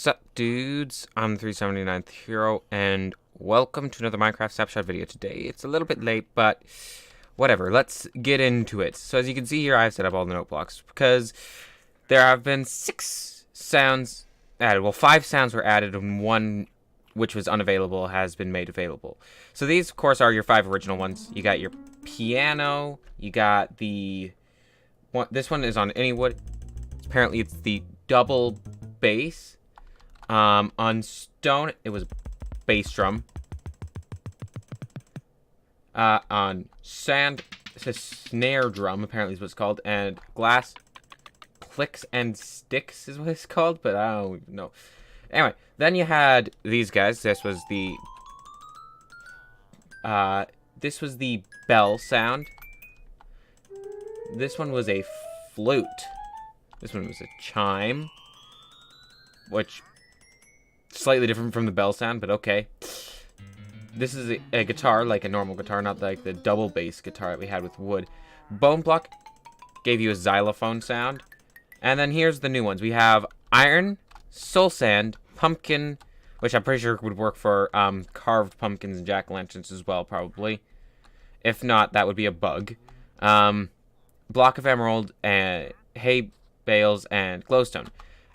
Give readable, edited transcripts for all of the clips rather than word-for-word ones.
Sup dudes, I'm 379th Hero, and welcome to another Minecraft Snapshot video today. It's a little bit late, but whatever, let's get into it. So as you can see here, I've set up all the note blocks, because there have been 6 sounds added. Well, 5 sounds were added, and 1, which was unavailable, has been made available. So these, of course, are your 5 original ones. You got your piano, you got the... this one is on any wood. Apparently it's the double bass. On stone, it was bass drum. On sand, it's a snare drum, apparently is what it's called. And glass, clicks and sticks is what it's called, but I don't know. Anyway, then you had these guys. This was the bell sound. This one was a flute. This one was a chime, which slightly different from the bell sound, but okay. This is a guitar, like a normal guitar, not like the double bass guitar that we had with wood. Bone block gave you a xylophone sound. And then here's the new ones. We have iron, soul sand, pumpkin, which I'm pretty sure would work for carved pumpkins and jack-o'-lanterns as well, probably. If not, that would be a bug. Block of emerald, and hay bales, and glowstone.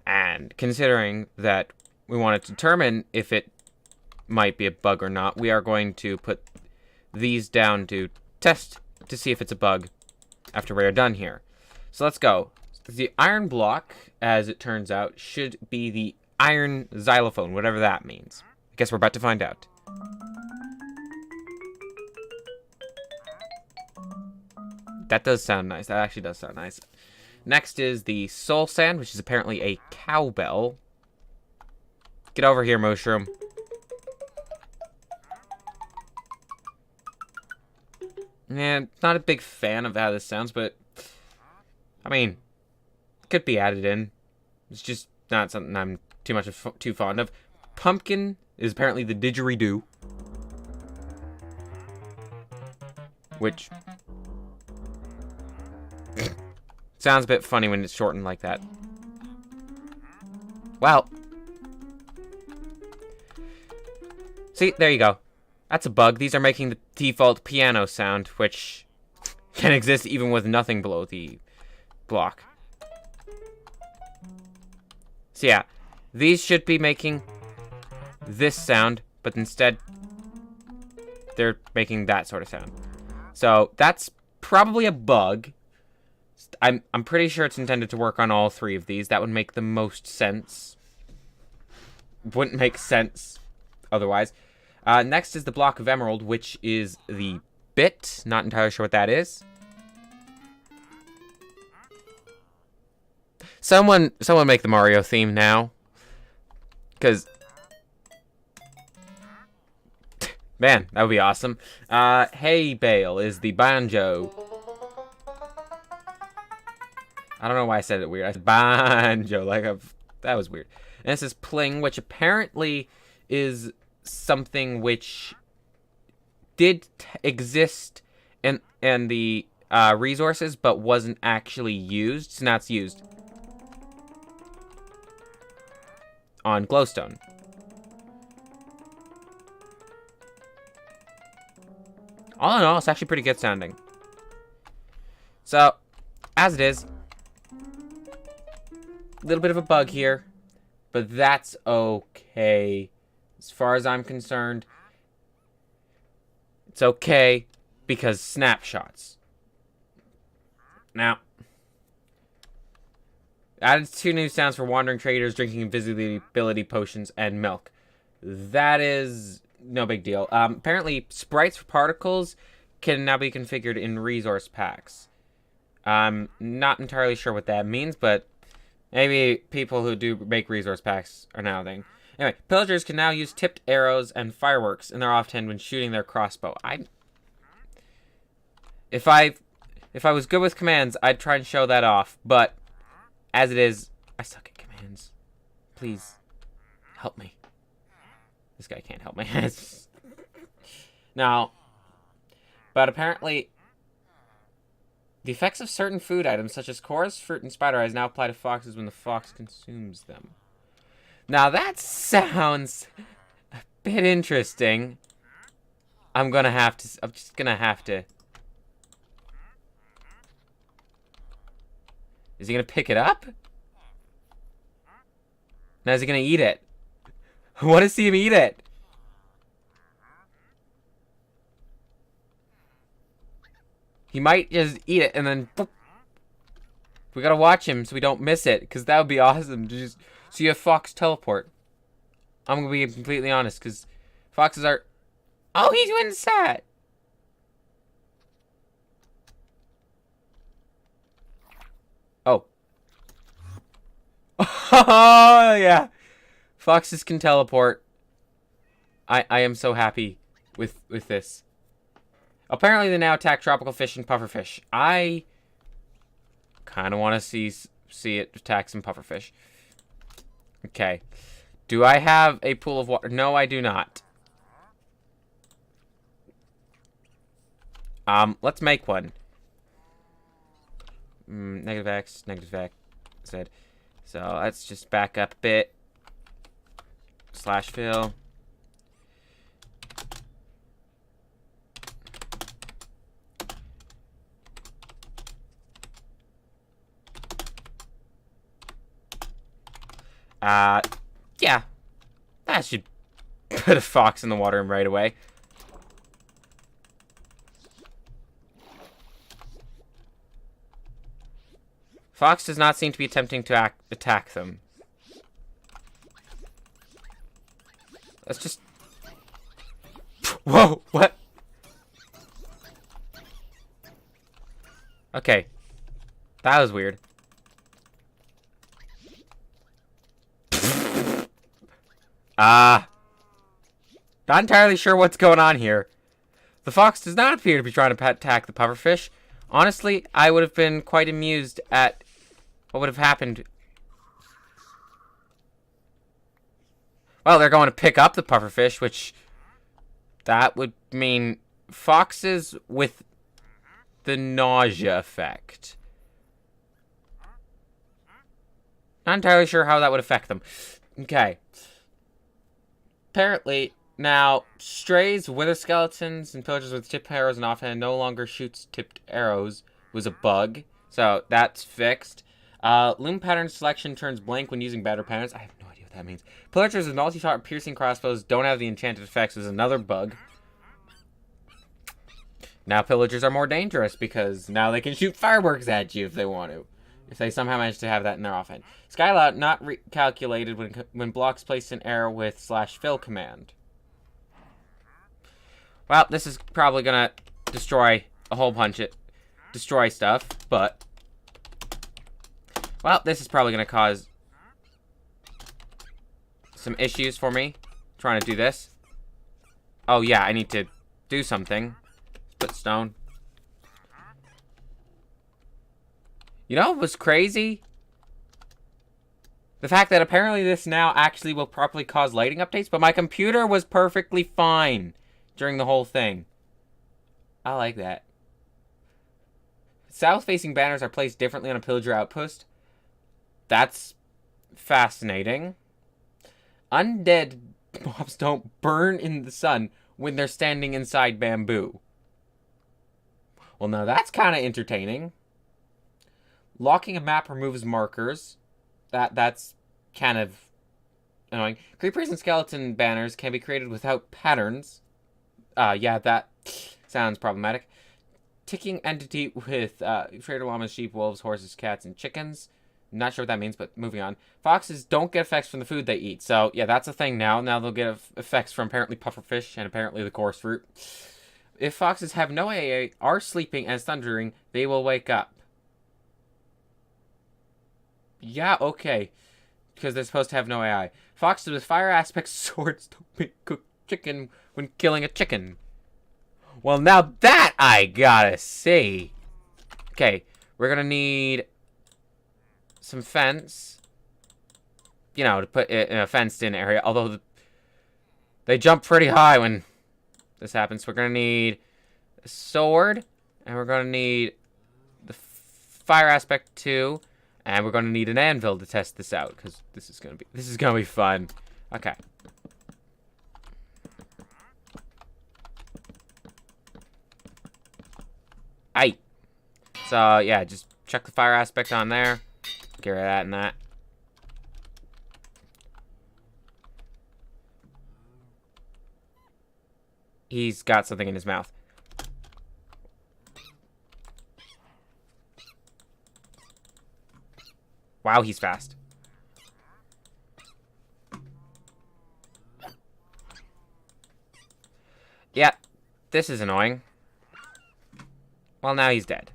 And considering that we want to determine if it might be a bug or not, we are going to put these down to test to see if it's a bug after we are done here. So let's go. The iron block, as it turns out, should be the iron xylophone, whatever that means. I guess we're about to find out. That does sound nice. That actually does sound nice. Next is the soul sand, which is apparently a cowbell. Get over here, mushroom. Man, not a big fan of how this sounds, but I mean, could be added in. It's just not something I'm too fond of. Pumpkin is apparently the didgeridoo, which sounds a bit funny when it's shortened like that. Well, see, there you go. That's a bug. These are making the default piano sound, which can exist even with nothing below the block. So yeah, these should be making this sound, but instead they're making that sort of sound. So that's probably a bug. I'm pretty sure it's intended to work on all 3 of these. That would make the most sense. Wouldn't make sense otherwise. Next is the block of emerald, which is the bit. Not entirely sure what that is. Someone make the Mario theme now. Because, man, that would be awesome. Hay bale is the banjo. I don't know why I said it weird. I said banjo, that was weird. And this is pling, which apparently is something which did exist in the resources, but wasn't actually used. So now it's used on glowstone. All in all, it's actually pretty good sounding. So, as it is, a little bit of a bug here, but that's okay. As far as I'm concerned, it's okay because snapshots. Now, added 2 new sounds for wandering traders, drinking invisibility potions, and milk. That is no big deal. Apparently, sprites for particles can now be configured in resource packs. I'm not entirely sure what that means, but maybe people who do make resource packs are now a thing. Anyway, pillagers can now use tipped arrows and fireworks in their offhand when shooting their crossbow. If I was good with commands, I'd try and show that off, but as it is, I suck at commands. Please, help me. This guy can't help me. Now, but apparently, the effects of certain food items, such as chorus, fruit, and spider eyes, now apply to foxes when the fox consumes them. Now that sounds a bit interesting. I'm just gonna have to. Is he gonna pick it up? Now is he gonna eat it? I want to see him eat it. He might just eat it and then boop. We gotta watch him so we don't miss it, because that would be awesome to just see a fox teleport. I'm gonna be completely honest, because foxes are... Oh, he's inside! Oh. Oh, yeah. Foxes can teleport. I am so happy with this. Apparently they now attack tropical fish and pufferfish. I kind of want to see it attack some pufferfish. Okay. Do I have a pool of water? No, I do not. Let's make one. Negative X, Z. So let's just back up a bit. Slash fill. Yeah. That should put a fox in the water right away. Fox does not seem to be attempting to attack them. Let's just... Whoa, what? Okay. That was weird. Not entirely sure what's going on here. The fox does not appear to be trying to attack the pufferfish. Honestly, I would have been quite amused at what would have happened. Well, they're going to pick up the pufferfish, which... That would mean foxes with the nausea effect. Not entirely sure how that would affect them. Okay. Apparently, now, strays, wither skeletons, and pillagers with tipped arrows and offhand no longer shoots tipped arrows was a bug. So, that's fixed. Loom pattern selection turns blank when using better patterns. I have no idea what that means. Pillagers with multi-shot piercing crossbows don't have the enchanted effects was another bug. Now pillagers are more dangerous because now they can shoot fireworks at you if they want to. If they somehow manage to have that in their offhand. Skylout not recalculated when blocks placed in air with /fill command. Well, this is probably gonna destroy a whole bunch of destroy stuff, but well, this is probably gonna cause some issues for me trying to do this. Oh yeah, I need to do something. Put stone. You know what was crazy? The fact that apparently this now actually will properly cause lighting updates, but my computer was perfectly fine during the whole thing. I like that. South-facing banners are placed differently on a pillager outpost. That's fascinating. Undead mobs don't burn in the sun when they're standing inside bamboo. Well, now that's kind of entertaining. Locking a map removes markers. That's kind of annoying. Creepers and skeleton banners can be created without patterns. Yeah, that sounds problematic. Ticking entity with trader llamas, sheep, wolves, horses, cats, and chickens. Not sure what that means, but moving on. Foxes don't get effects from the food they eat. So, yeah, that's a thing now. Now they'll get effects from apparently pufferfish and apparently the coarse fruit. If foxes have no AA, are sleeping and thundering, they will wake up. Yeah, okay. Because they're supposed to have no AI. Foxes with fire aspect swords don't make cooked chicken when killing a chicken. Well, now that I gotta see. Okay, we're gonna need some fence. You know, to put it in a fenced-in area. Although they jump pretty high when this happens. We're gonna need a sword. And we're gonna need the fire aspect too. And we're going to need an anvil to test this out, because this is going to be fun. Okay. Aye. So, yeah, just check the fire aspect on there. Get rid of that and that. He's got something in his mouth. Wow, he's fast. Yeah, this is annoying. Well, now he's dead.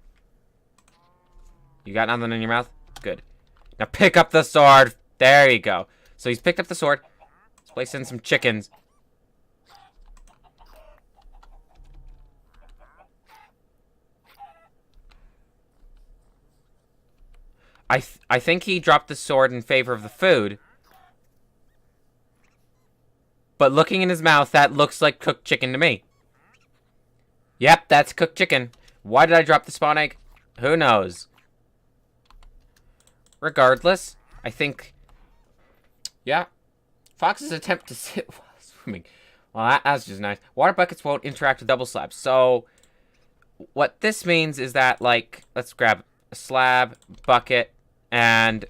You got nothing in your mouth? Good. Now pick up the sword. There you go. So he's picked up the sword. Let's place in some chickens. I think he dropped the sword in favor of the food. But looking in his mouth, that looks like cooked chicken to me. Yep, that's cooked chicken. Why did I drop the spawn egg? Who knows? Regardless, I think... Yeah. Fox's attempt to sit while swimming. Well, that's just nice. Water buckets won't interact with double slabs. So, what this means is that, like, let's grab a slab, bucket, and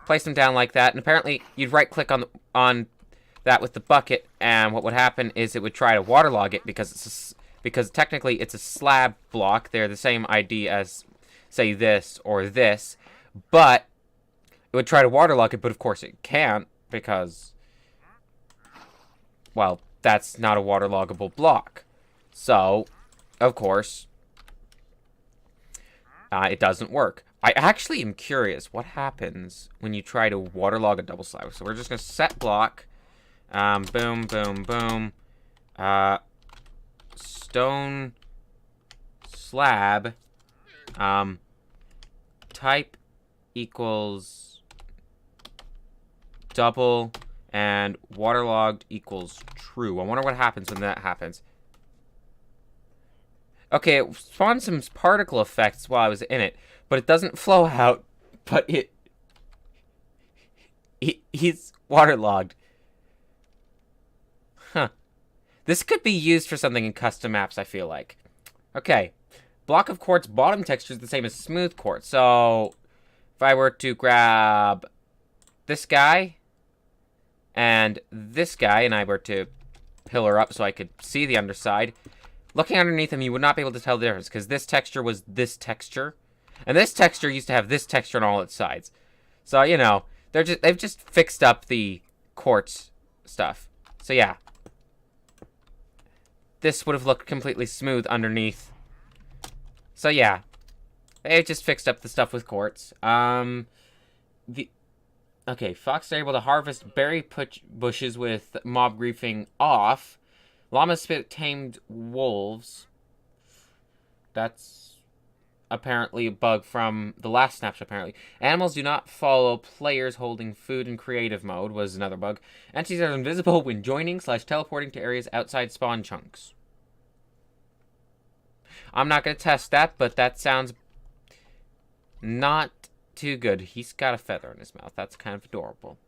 place them down like that. And apparently, you'd right-click on that with the bucket, and what would happen is it would try to waterlog it because technically it's a slab block. They're the same ID as, say, this or this, but it would try to waterlog it, but of course it can't because, well, that's not a waterloggable block. So, of course, it doesn't work. I actually am curious what happens when you try to waterlog a double slab. So we're just going to set block. Boom, boom, boom. Stone slab. Type equals double and waterlogged equals true. I wonder what happens when that happens. Okay, it spawned some particle effects while I was in it, but it doesn't flow out, but he's waterlogged. Huh. This could be used for something in custom maps, I feel like. Okay. Block of quartz bottom texture is the same as smooth quartz. So, if I were to grab this guy and this guy, and I were to pillar up so I could see the underside, looking underneath them, you would not be able to tell the difference, because this texture was this texture, and this texture used to have this texture on all its sides. So, you know, they've just fixed up the quartz stuff. So, yeah. This would have looked completely smooth underneath. So, yeah. They just fixed up the stuff with quartz. Okay, foxes are able to harvest berry bushes with mob griefing off. Llamas spit tamed wolves. That's apparently a bug from the last snapshot, apparently. Animals do not follow players holding food in creative mode was another bug. Entities are invisible when joining/teleporting to areas outside spawn chunks. I'm not going to test that, but that sounds not too good. He's got a feather in his mouth. That's kind of adorable.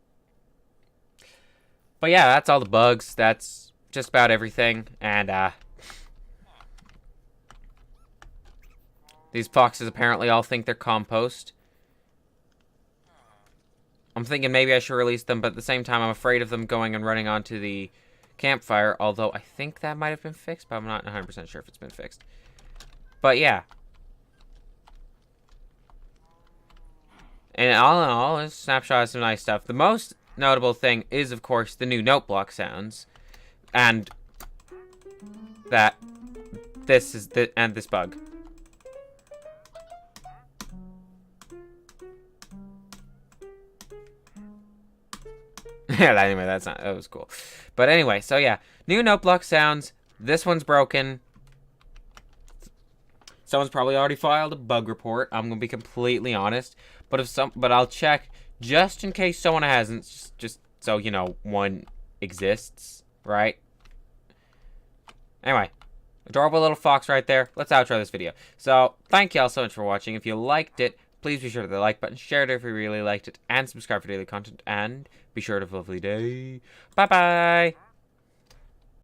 But yeah, that's all the bugs. That's just about everything. And, these foxes apparently all think they're compost. I'm thinking maybe I should release them, but at the same time, I'm afraid of them going and running onto the campfire, although I think that might have been fixed, but I'm not 100% sure if it's been fixed. But yeah. And all in all, this snapshot has some nice stuff. The most notable thing is, of course, the new Noteblock Sounds. And that this is this bug. Yeah, anyway, that was cool. But anyway, so yeah, new Noteblock Sounds. This one's broken. Someone's probably already filed a bug report. I'm gonna be completely honest. But I'll check just in case someone hasn't. Just so you know, one exists, right? Anyway, adorable little fox right there. Let's outro this video. So, thank y'all so much for watching. If you liked it, Please be sure to hit the like button, share it if you really liked it, and subscribe for daily content, and be sure to have a lovely day. Bye-bye!